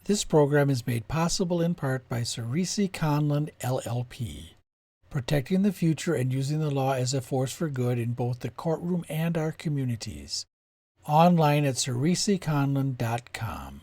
This program is made possible in part by Cerisi Conlon LLP, protecting the future and using the law as a force for good in both the courtroom and our communities. Online at cerisiconlon.com.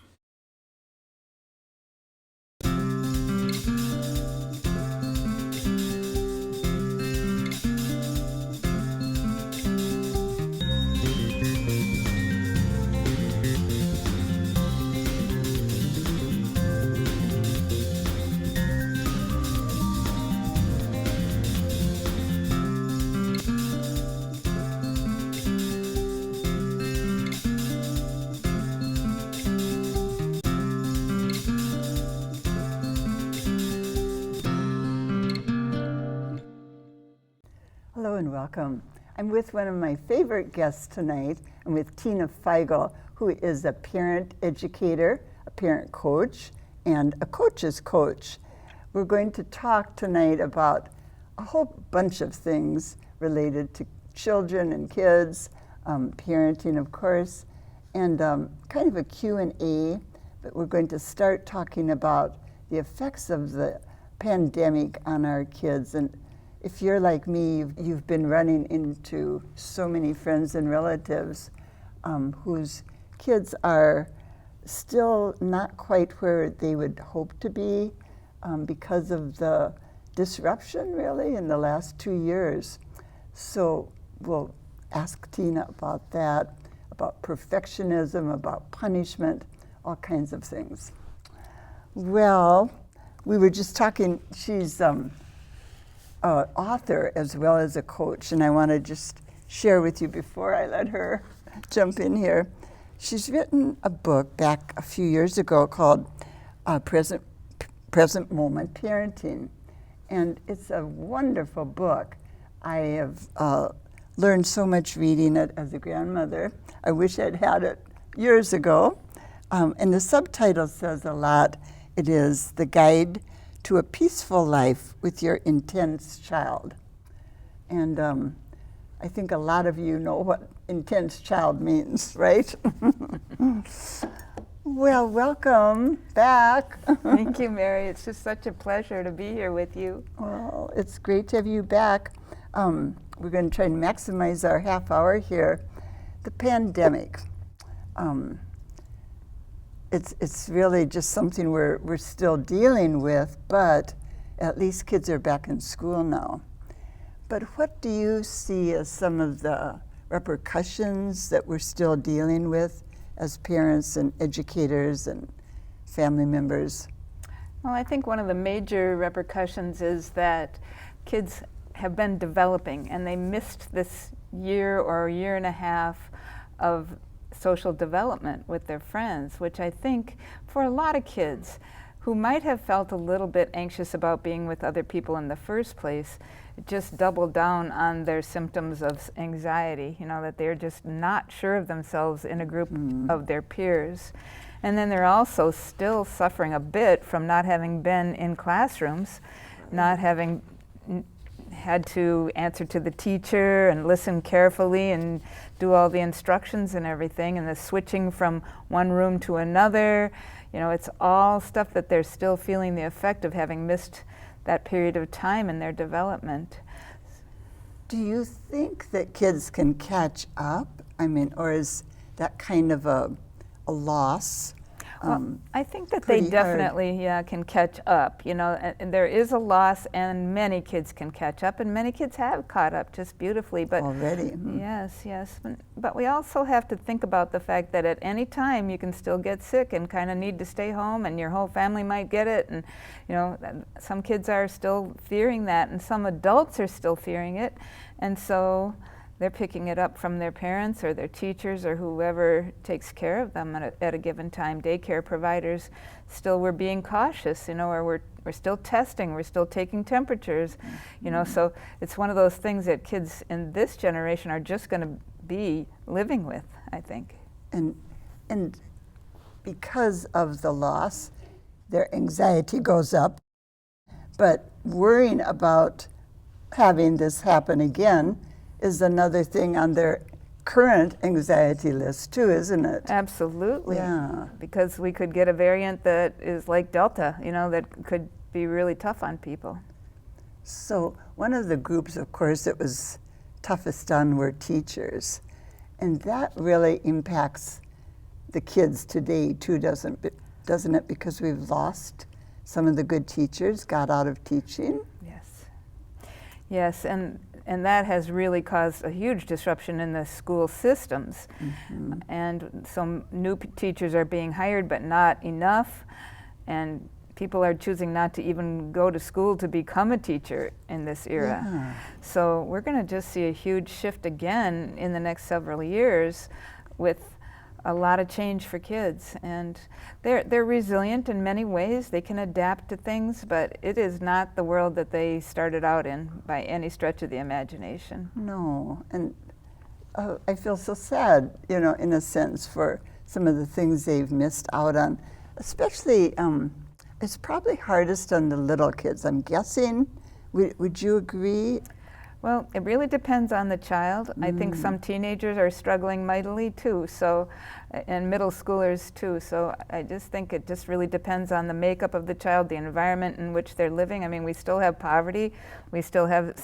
Hello and welcome. I'm with one of my favorite guests tonight. I'm with Tina Feigal, who is a parent educator, a parent coach, and a coach's coach. We're going to talk tonight about a whole bunch of things related to children and kids, parenting, of course, and kind of a Q&A, but we're going to start talking about the effects of the pandemic on our kids. And if you're like me, you've been running into so many friends and relatives whose kids are still not quite where they would hope to be because of the disruption, really, in the last 2 years. So we'll ask Tina about that, about perfectionism, about punishment, all kinds of things. Well, we were just talking, she's author as well as a coach, and I want to just share with you before I let her jump in here. She's written a book back a few years ago called Present Moment Parenting, and it's a wonderful book. I have learned so much reading it as a grandmother. I wish I'd had it years ago. And the subtitle says a lot. It is The Guide to a Peaceful Life with Your Intense Child. And I think a lot of you know what intense child means, right? Well, welcome back. Thank you, Mary. It's just such a pleasure to be here with you. Well, it's great to have you back. We're going to try and maximize our half hour here. The pandemic. It's really just something we're still dealing with, but at least kids are back in school now. But what do you see as some of the repercussions that we're still dealing with as parents and educators and family members? Well, I think one of the major repercussions is that kids have been developing and they missed this year or year and a half of social development with their friends, which I think for a lot of kids who might have felt a little bit anxious about being with other people in the first place, it just doubled down on their symptoms of anxiety, that they're just not sure of themselves in a group of their peers. And then they're also still suffering a bit from not having been in classrooms, not having had to answer to the teacher and listen carefully and do all the instructions and everything, and the switching from one room to another. It's all stuff that they're still feeling the effect of having missed that period of time in their development. Do you think that kids can catch up? Or is that kind of a loss? Well, I think that they definitely can catch up, and there is a loss, and many kids can catch up, and many kids have caught up just beautifully. But already. Yes. But we also have to think about the fact that at any time you can still get sick and kind of need to stay home, and your whole family might get it, and some kids are still fearing that, and some adults are still fearing it, and so they're picking it up from their parents or their teachers or whoever takes care of them at a given time. Daycare providers still were being cautious, or we're still testing, we're still taking temperatures, so it's one of those things that kids in this generation are just going to be living with, I think. And because of the loss, their anxiety goes up, but worrying about having this happen again is another thing on their current anxiety list too, isn't it? Absolutely. Yeah. Because we could get a variant that is like Delta, that could be really tough on people. So one of the groups, of course, that was toughest on were teachers. And that really impacts the kids today too, doesn't it? Because we've lost some of the good teachers, got out of teaching. Yes. Yes, and that has really caused a huge disruption in the school systems. Mm-hmm. And some new teachers are being hired, but not enough. And people are choosing not to even go to school to become a teacher in this era. Yeah. So we're going to just see a huge shift again in the next several years with a lot of change for kids. And they're resilient in many ways. They can adapt to things, but it is not the world that they started out in by any stretch of the imagination. No, and I feel so sad, in a sense, for some of the things they've missed out on. Especially, it's probably hardest on the little kids, I'm guessing. Would you agree? Well, it really depends on the child. I think some teenagers are struggling mightily too, and middle schoolers too. So I just think it just really depends on the makeup of the child, the environment in which they're living. I mean, we still have poverty, we still have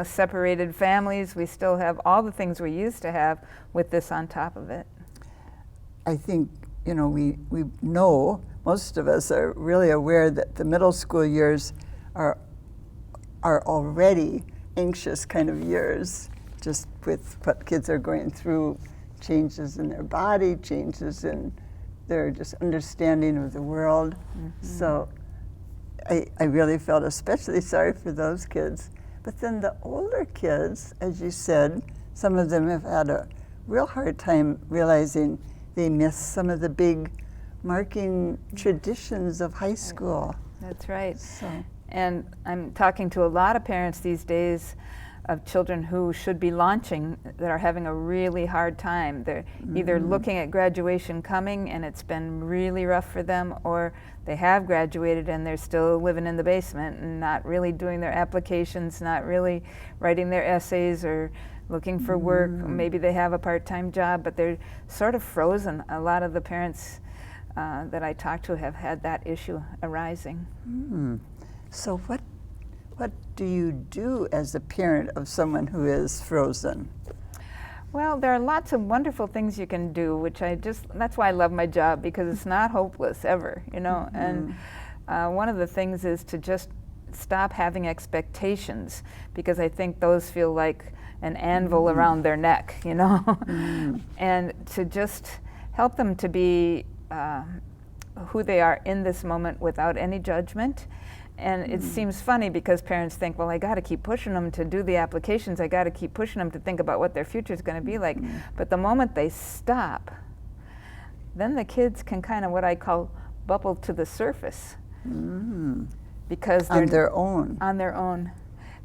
separated families, we still have all the things we used to have with this on top of it. I think, we know, most of us are really aware that the middle school years are already anxious kind of years, just with what kids are going through, changes in their body, changes in their just understanding of the world. Mm-hmm. So I really felt especially sorry for those kids. But then the older kids, as you said, some of them have had a real hard time realizing they miss some of the big marking traditions of high school. That's right. So. And I'm talking to a lot of parents these days of children who should be launching that are having a really hard time. They're either looking at graduation coming and it's been really rough for them, or they have graduated and they're still living in the basement and not really doing their applications, not really writing their essays or looking for work. Maybe they have a part-time job, but they're sort of frozen. A lot of the parents that I talk to have had that issue arising. So what do you do as a parent of someone who is frozen? Well, there are lots of wonderful things you can do, that's why I love my job, because it's not hopeless ever, And one of the things is to just stop having expectations, because I think those feel like an anvil around their neck, And to just help them to be who they are in this moment without any judgment. And it seems funny because parents think, well, I got to keep pushing them to do the applications. I got to keep pushing them to think about what their future is going to be like. But the moment they stop, then the kids can kind of what I call bubble to the surface. Because they're on their own. On their own.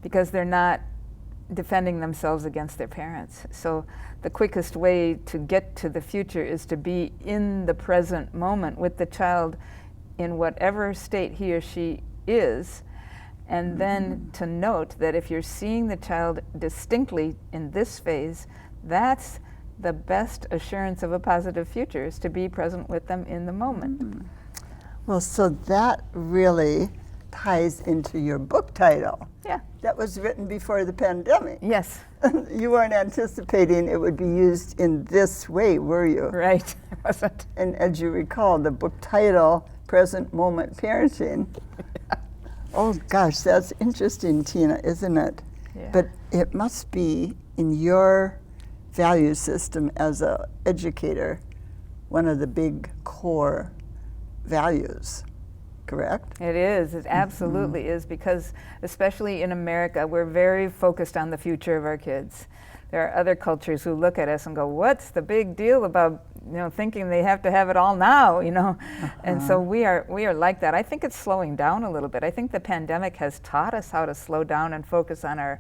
Because they're not defending themselves against their parents. So the quickest way to get to the future is to be in the present moment with the child in whatever state he or she is, and then to note that if you're seeing the child distinctly in this phase, that's the best assurance of a positive future, is to be present with them in the moment. Well, so that really ties into your book title. Yeah. That was written before the pandemic. Yes. You weren't anticipating it would be used in this way, were you? Right, I wasn't. And as you recall, the book title, Present Moment Parenting. Oh gosh, that's interesting, Tina, isn't it? Yeah. But it must be in your value system as an educator, one of the big core values, correct? It is. It absolutely is, because especially in America, we're very focused on the future of our kids. There are other cultures who look at us and go, what's the big deal about thinking they have to have it all now, And so we are like that. I think it's slowing down a little bit. I think the pandemic has taught us how to slow down and focus on our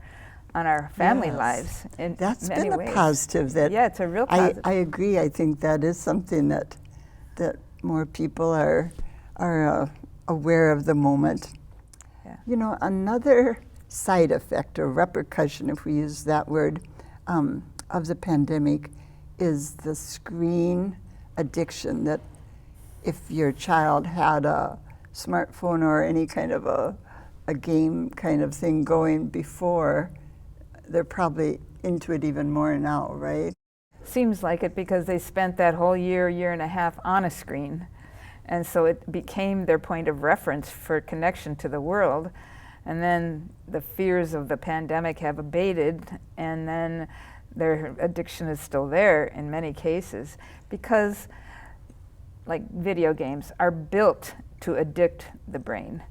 family lives in That's many been ways. a positive. Yeah, it's a real positive. I agree. I think that is something that more people are aware of the moment. Yeah. Another side effect or repercussion, if we use that word, of the pandemic is the screen addiction, that if your child had a smartphone or any kind of a game kind of thing going before, they're probably into it even more now, right? Seems like it, because they spent that whole year and a half on a screen. And so it became their point of reference for connection to the world. And then the fears of the pandemic have abated, and then their addiction is still there in many cases, because like video games are built to addict the brain.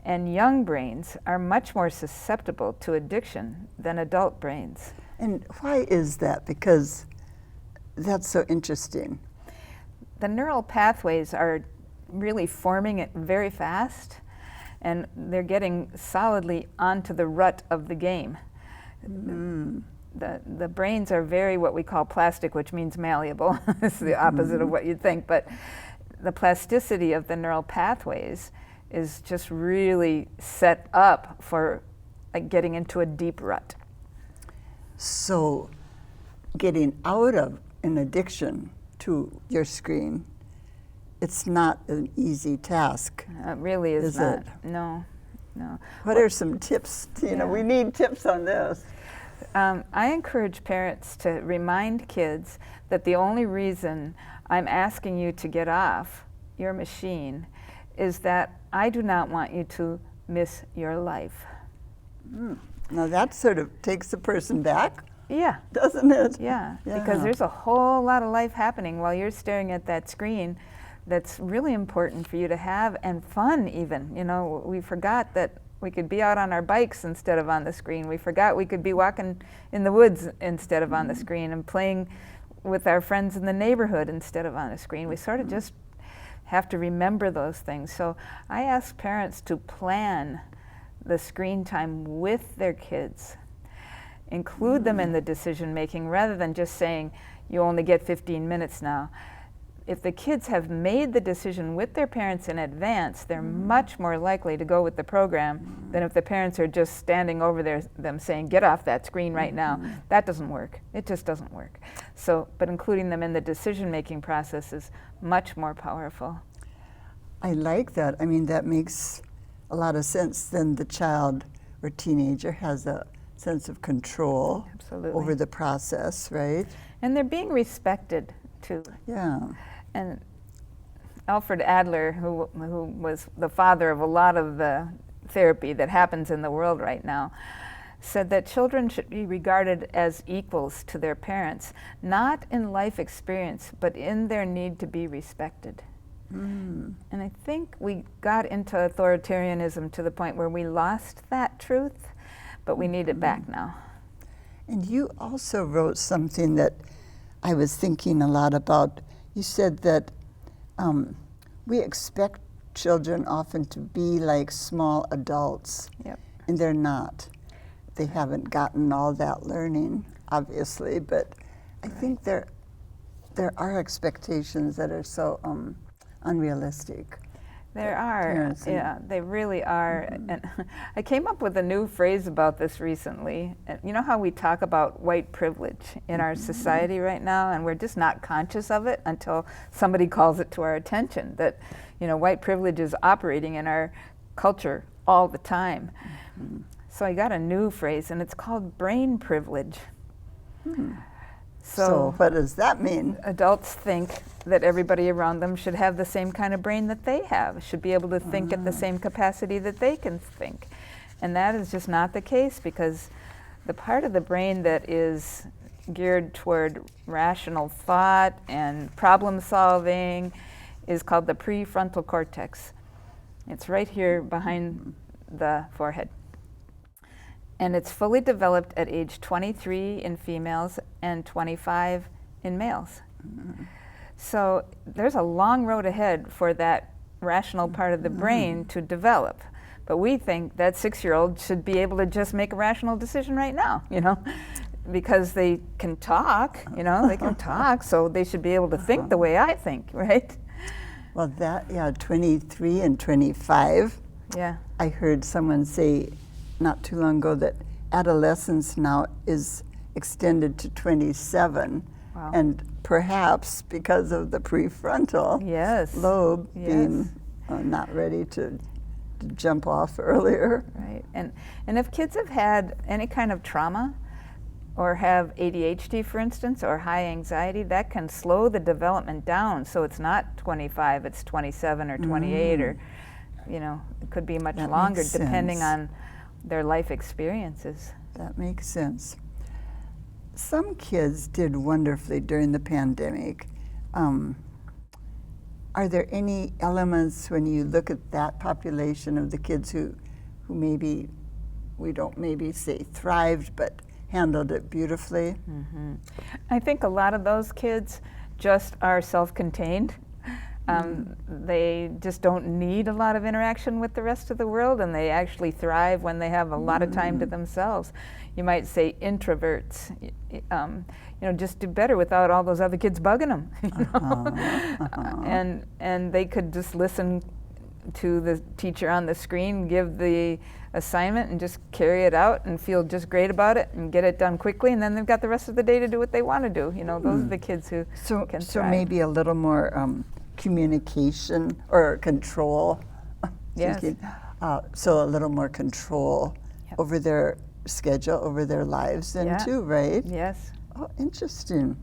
And young brains are much more susceptible to addiction than adult brains. And why is that? Because that's so interesting. The neural pathways are really forming it very fast, and they're getting solidly onto the rut of the game. The brains are very what we call plastic, which means malleable. It's the opposite of what you'd think, but the plasticity of the neural pathways is just really set up for like getting into a deep rut. So getting out of an addiction to your screen, it's not an easy task. It really is not. It? No. What are some tips, Tina? Yeah. We need tips on this. I encourage parents to remind kids that the only reason I'm asking you to get off your machine is that I do not want you to miss your life. Now that sort of takes the person back, Yeah. doesn't it? Yeah, because there's a whole lot of life happening while you're staring at that screen that's really important for you to have, and fun even. You know, we forgot that we could be out on our bikes instead of on the screen. We forgot we could be walking in the woods instead of on the screen, and playing with our friends in the neighborhood instead of on the screen. We sort of just have to remember those things. So I ask parents to plan the screen time with their kids. Include them in the decision making rather than just saying, you only get 15 minutes now. If the kids have made the decision with their parents in advance, they're much more likely to go with the program than if the parents are just standing over there, them saying, get off that screen right now. That doesn't work. It just doesn't work. So, but including them in the decision-making process is much more powerful. I like that. I mean, that makes a lot of sense. Then the child or teenager has a sense of control Absolutely. over the process, right? And they're being respected too. Yeah. And Alfred Adler, who was the father of a lot of the therapy that happens in the world right now, said that children should be regarded as equals to their parents, not in life experience, but in their need to be respected. And I think we got into authoritarianism to the point where we lost that truth, but we need it back now. And you also wrote something that I was thinking a lot about. You said that we expect children often to be like small adults, Yep. and they're not. They haven't gotten all that learning, obviously, but I think there are expectations that are so unrealistic. There are, Parents and- yeah, they really are. And I came up with a new phrase about this recently. You know how we talk about white privilege in our society right now, and we're just not conscious of it until somebody calls it to our attention, that, you know, white privilege is operating in our culture all the time. So I got a new phrase, and it's called brain privilege. So what does that mean? Adults think that everybody around them should have the same kind of brain that they have, should be able to think at the same capacity that they can think. And that is just not the case, because the part of the brain that is geared toward rational thought and problem solving is called the prefrontal cortex. It's right here behind the forehead. And it's fully developed at age 23 in females and 25 in males. So there's a long road ahead for that rational part of the brain to develop. But we think that 6-year-old should be able to just make a rational decision right now, you know, because they can talk, you know, they can talk, so they should be able to think the way I think, right? Well, that, yeah, 23 and 25. Yeah. I heard someone say not too long ago that adolescence now is extended to 27. Wow. And perhaps because of the prefrontal Yes. lobe Yes. being not ready to jump off earlier. Right. And if kids have had any kind of trauma or have ADHD, for instance, or high anxiety, that can slow the development down. So it's not 25, it's 27 or 28, or, you know, it could be much That longer makes depending sense. on their life experiences. That makes sense. Some kids did wonderfully during the pandemic. Are there any elements when you look at that population of the kids who maybe, we don't maybe say thrived, but handled it beautifully? Mm-hmm. I think a lot of those kids just are self-contained. They just don't need a lot of interaction with the rest of the world, and they actually thrive when they have a lot of time to themselves. You might say introverts, you know, just do better without all those other kids bugging them. You know? And they could just listen to the teacher on the screen, give the assignment, and just carry it out and feel just great about it and get it done quickly, and then they've got the rest of the day to do what they want to do. You know, those are the kids who can So thrive. maybe a little more communication or control. Yes. So a little more control Yep. over their schedule, over their lives then Yeah. too, right? Yes. Oh, interesting.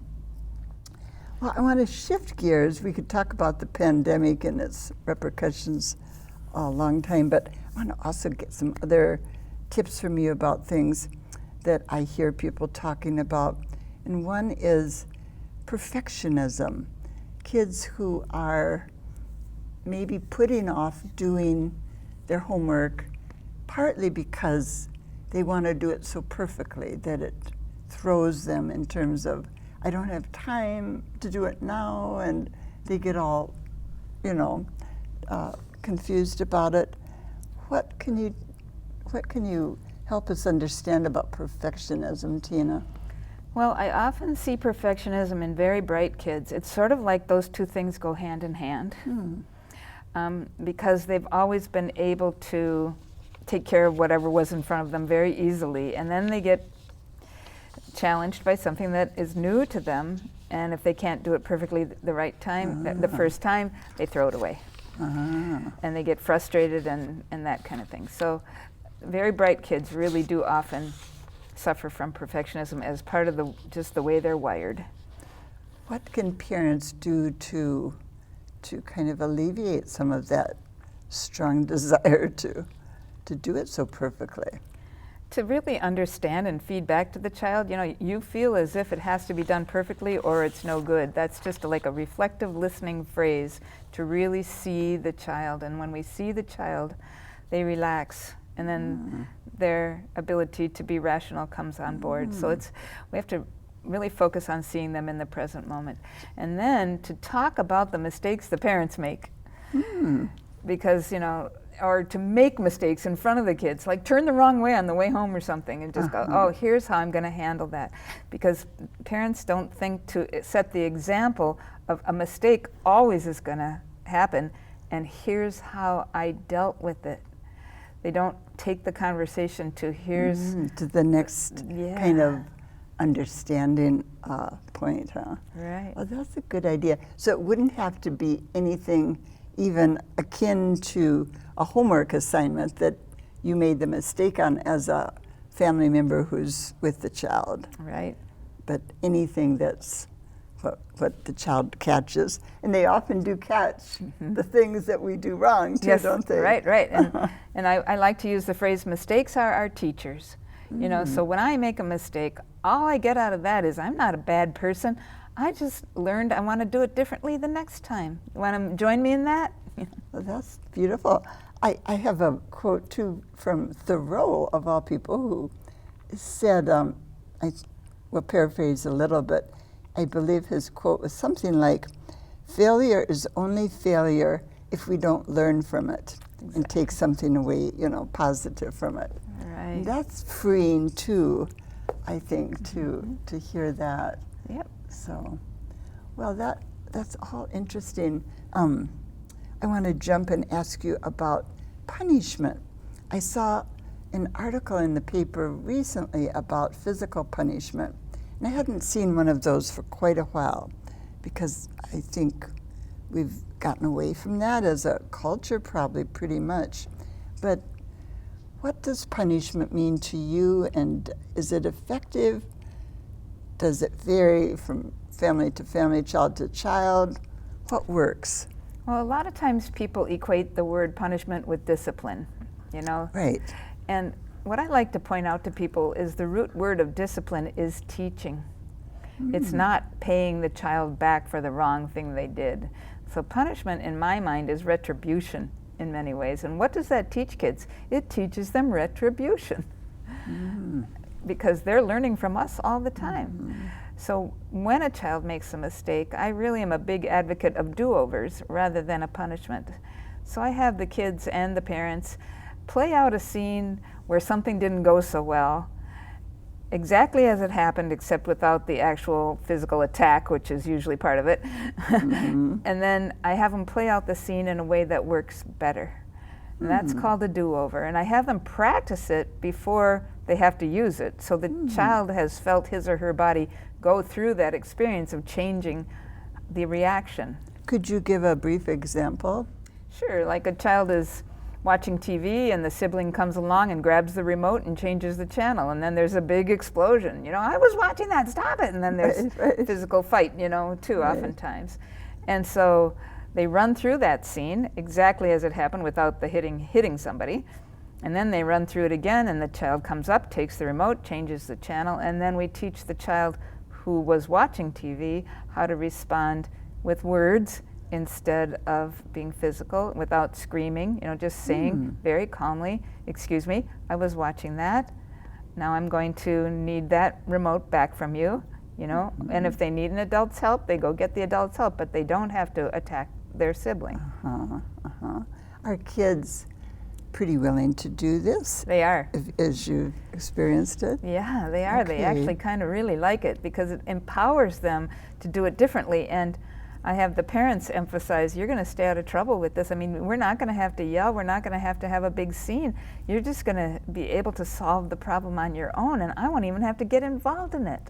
Well, I want to shift gears. We could talk about the pandemic and its repercussions a long time, but I want to also get some other tips from you about things that I hear people talking about. And one is perfectionism. Kids who are maybe putting off doing their homework partly because they want to do it so perfectly that it throws them in terms of, I don't have time to do it now, and they get all, you know, confused about it. What can you help us understand about perfectionism, Tina? Well, I often see perfectionism in very bright kids. It's sort of like those two things go hand in hand, because they've always been able to take care of whatever was in front of them very easily, and then they get challenged by something that is new to them, and if they can't do it perfectly the right time, the first time, they throw it away. And they get frustrated and that kind of thing. So very bright kids really do often suffer from perfectionism as part of just the way they're wired. What can parents do to kind of alleviate some of that strong desire to do it so perfectly? To really understand and feed back to the child, you know, you feel as if it has to be done perfectly or it's no good. That's just like a reflective listening phrase to really see the child. And when we see the child, they relax, and then their ability to be rational comes on board. So we have to really focus on seeing them in the present moment. And then to talk about the mistakes the parents make. Because, you know, or to make mistakes in front of the kids, like turn the wrong way on the way home or something, and just go, oh, here's how I'm going to handle that. Because parents don't think to set the example of a mistake always is going to happen, and here's how I dealt with it. They don't take the conversation to here's to the next kind of understanding point, huh? Right. Well, that's a good idea. So it wouldn't have to be anything even akin to a homework assignment that you made the mistake on as a family member who's with the child. Right. But anything that's what the child catches. And they often do catch the things that we do wrong too, Yes, don't they? right. And I like to use the phrase, mistakes are our teachers. You know, so when I make a mistake, all I get out of that is I'm not a bad person. I just learned I want to do it differently the next time. You want to join me in that? Well, that's beautiful. I have a quote too from Thoreau, of all people, who said, I will paraphrase a little, but I believe his quote was something like, failure is only failure if we don't learn from it and take something away, you know, positive from it. Right. And that's freeing too, I think, to hear that. Yep. So, well, that's all interesting. I want to jump and ask you about punishment. I saw an article in the paper recently about physical punishment. And I hadn't seen one of those for quite a while because I think we've gotten away from that as a culture, probably pretty much. But what does punishment mean to you, and is it effective? Does it vary from family to family, child to child? What works? Well, a lot of times people equate the word punishment with discipline, you know? Right. And what I like to point out to people is the root word of discipline is teaching. It's not paying the child back for the wrong thing they did. So punishment, in my mind, is retribution in many ways. And what does that teach kids? It teaches them retribution because they're learning from us all the time. So when a child makes a mistake, I really am a big advocate of do-overs rather than a punishment. So I have the kids and the parents play out a scene where something didn't go so well, exactly as it happened, except without the actual physical attack, which is usually part of it. And then I have them play out the scene in a way that works better. And that's called a do-over. And I have them practice it before they have to use it. So the child has felt his or her body go through that experience of changing the reaction. Could you give a brief example? Sure, like a child is watching TV and the sibling comes along and grabs the remote and changes the channel, and then there's a big explosion. You know, I was watching that, stop it! And then there's physical fight, you know, too, oftentimes. And so they run through that scene exactly as it happened without the hitting somebody. And then they run through it again, and the child comes up, takes the remote, changes the channel, and then we teach the child who was watching TV how to respond with words instead of being physical, without screaming, you know, just saying very calmly, excuse me, I was watching that. Now I'm going to need that remote back from you, you know. And if they need an adult's help, they go get the adult's help, but they don't have to attack their sibling. Are kids pretty willing to do this? They are. As you've experienced it? Yeah, they are. Okay. They actually kind of really like it because it empowers them to do it differently. And I have the parents emphasize, you're going to stay out of trouble with this. I mean, we're not going to have to yell. We're not going to have a big scene. You're just going to be able to solve the problem on your own, and I won't even have to get involved in it.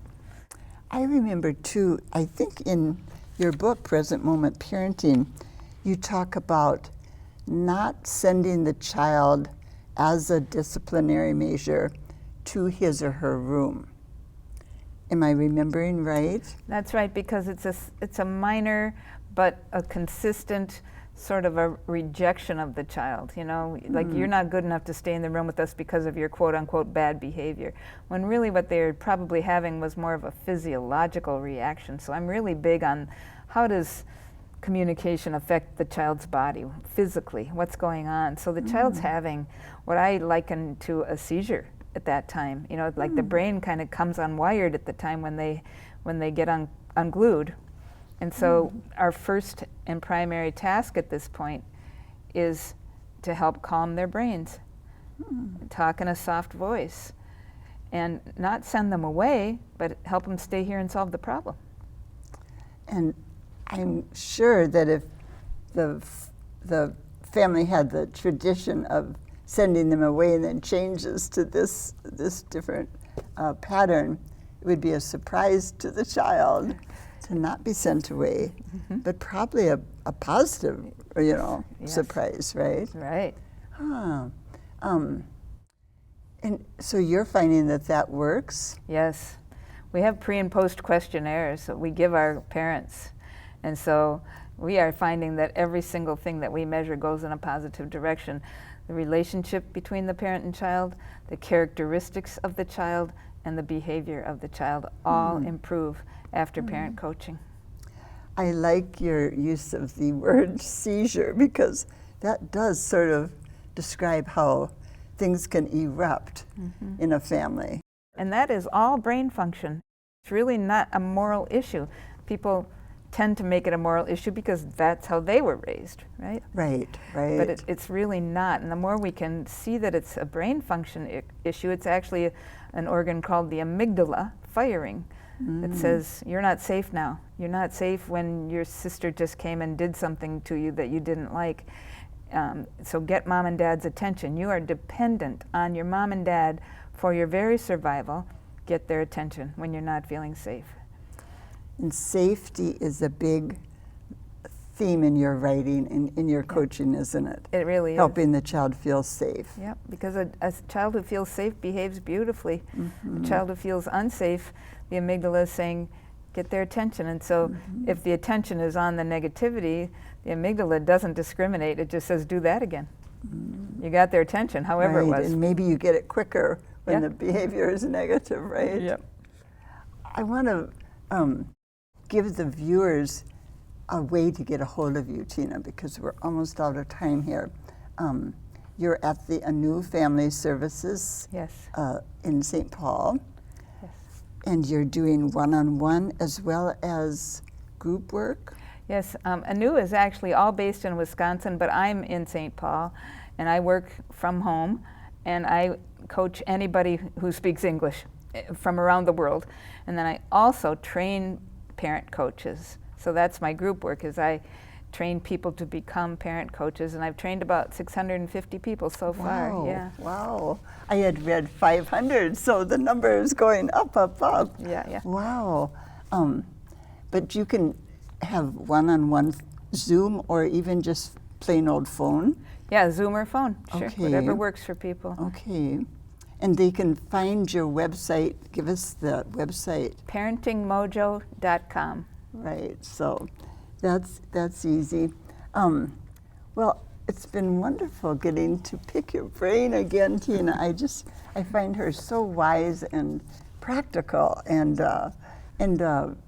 I remember too, I think in your book, Present Moment Parenting, you talk about not sending the child as a disciplinary measure to his or her room. Am I remembering right? That's right, because it's a minor but a consistent sort of a rejection of the child, you know, like you're not good enough to stay in the room with us because of your quote-unquote bad behavior, when really what they're probably having was more of a physiological reaction. So I'm really big on how does communication affect the child's body physically, what's going on. So the child's having what I liken to a seizure at that time, you know, like the brain kind of comes unwired at the time when they get unglued. And so our first and primary task at this point is to help calm their brains, talk in a soft voice, and not send them away, but help them stay here and solve the problem. And I'm sure that if the family had the tradition of sending them away and then changes to this different pattern, it would be a surprise to the child to not be sent away, but probably a positive, you know, surprise, right? Right. And so you're finding that works? Yes. We have pre and post questionnaires that we give our parents. And so we are finding that every single thing that we measure goes in a positive direction. The relationship between the parent and child, the characteristics of the child, and the behavior of the child all improve after parent coaching. I like your use of the word seizure because that does sort of describe how things can erupt in a family. And that is all brain function. It's really not a moral issue. People tend to make it a moral issue because that's how they were raised, right? Right. But it's really not. And the more we can see that it's a brain function issue, it's actually an organ called the amygdala firing that says, you're not safe now. You're not safe when your sister just came and did something to you that you didn't like. So get mom and dad's attention. You are dependent on your mom and dad for your very survival. Get their attention when you're not feeling safe. And safety is a big theme in your writing and in your coaching, isn't it? It really is. Helping the child feel safe. Yep, because a child who feels safe behaves beautifully. A child who feels unsafe, the amygdala is saying, get their attention. And so if the attention is on the negativity, the amygdala doesn't discriminate. It just says, do that again. You got their attention, however it was. And maybe you get it quicker when Yeah. the behavior is negative, right? Yep. I want to give the viewers a way to get a hold of you, Tina, because we're almost out of time here. You're at the Anu Family Services Yes. in St. Paul, Yes. and you're doing one-on-one as well as group work. Yes, Anu is actually all based in Wisconsin, but I'm in St. Paul, and I work from home, and I coach anybody who speaks English from around the world. And then I also train parent coaches. So that's my group work, is I train people to become parent coaches, and I've trained about 650 people so far. Wow, Yeah. wow. I had read 500, so the number is going up, up, up. Yeah, yeah. Wow. But you can have one-on-one Zoom or even just plain old phone. Yeah, Zoom or phone, sure, Okay. whatever works for people. Okay. And they can find your website. Give us the website. Parentingmojo.com. Right, so that's easy. Well, it's been wonderful getting to pick your brain again, Tina. I find her so wise and practical, and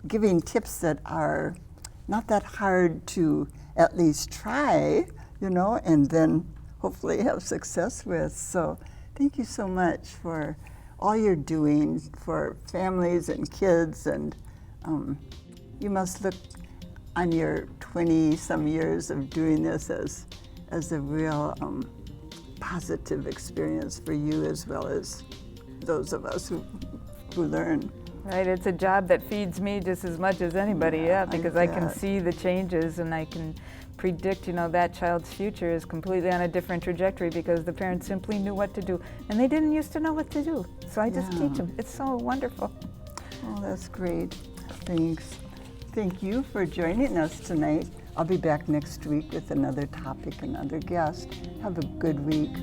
giving tips that are not that hard to at least try, you know, and then hopefully have success with. So thank you so much for all you're doing for families and kids, and you must look on your 20-some years of doing this as a real positive experience for you as well as those of us who learn. Right, it's a job that feeds me just as much as anybody, yeah, because I can bet. see the changes and I can predict, you know, that child's future is completely on a different trajectory because the parents simply knew what to do. And they didn't used to know what to do. So I just teach them. It's so wonderful. Oh, that's great. Thanks. Thank you for joining us tonight. I'll be back next week with another topic, another guest. Have a good week.